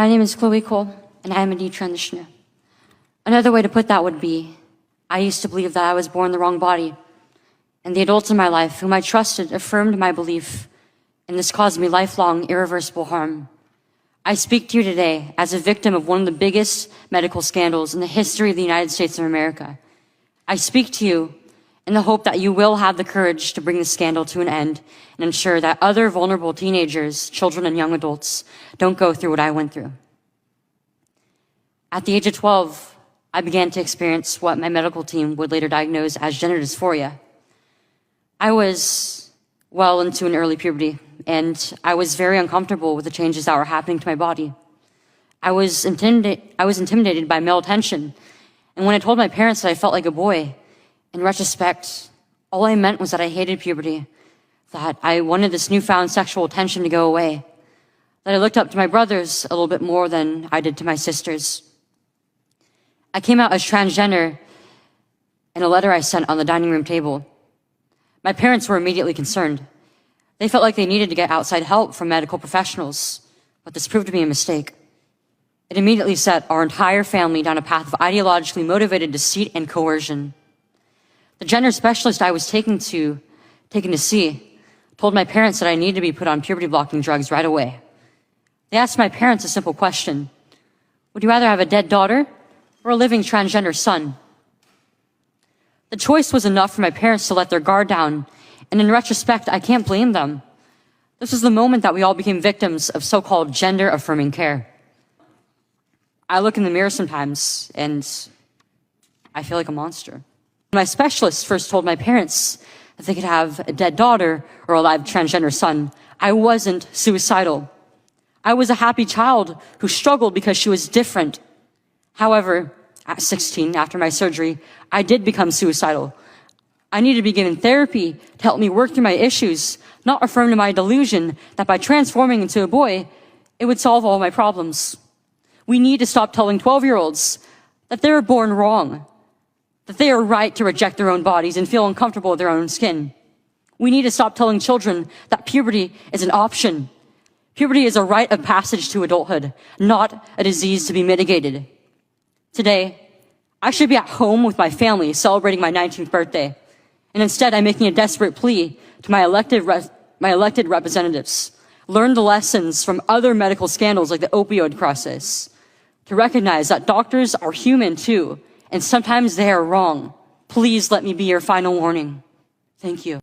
My name is Chloe Cole, and I am a detransitioner. Another way to put that would be, I used to believe that I was born in the wrong body, and the adults in my life whom I trusted affirmed my belief, and this caused me lifelong, irreversible harm. I speak to you today as a victim of one of the biggest medical scandals in the history of the United States of America. I speak to you in the hope that you will have the courage to bring the scandal to an end and ensure that other vulnerable teenagers, children, and young adults don't go through what I went through. At the age of 12, I began to experience what my medical team would later diagnose as gender dysphoria. I was well into an early puberty, and I was very uncomfortable with the changes that were happening to my body. I was intimidated by male attention, and when I told my parents that I felt like a boy, in retrospect, all I meant was that I hated puberty, that I wanted this newfound sexual attention to go away, that I looked up to my brothers a little bit more than I did to my sisters. I came out as transgender in a letter I sent on the dining room table. My parents were immediately concerned. They felt like they needed to get outside help from medical professionals, but this proved to be a mistake. It immediately set our entire family down a path of ideologically motivated deceit and coercion. The gender specialist I was taken to see told my parents that I needed to be put on puberty-blocking drugs right away. They asked my parents a simple question: would you rather have a dead daughter or a living transgender son? The choice was enough for my parents to let their guard down, and in retrospect, I can't blame them. This was the moment that we all became victims of so-called gender-affirming care. I look in the mirror sometimes, and I feel like a monster. My specialist first told my parents that they could have a dead daughter or a live transgender son, I wasn't suicidal. I was a happy child who struggled because she was different. However, at 16, after my surgery, I did become suicidal. I needed to be given therapy to help me work through my issues, not affirm to my delusion that by transforming into a boy, it would solve all my problems. We need to stop telling 12-year-olds that they were born wrong, that they are right to reject their own bodies and feel uncomfortable with their own skin. We need to stop telling children that puberty is an option. Puberty is a rite of passage to adulthood, not a disease to be mitigated. Today, I should be at home with my family celebrating my 19th birthday, and instead I'm making a desperate plea to my elected representatives. Learn the lessons from other medical scandals like the opioid crisis, to recognize that doctors are human too, and sometimes they are wrong. Please let me be your final warning. Thank you.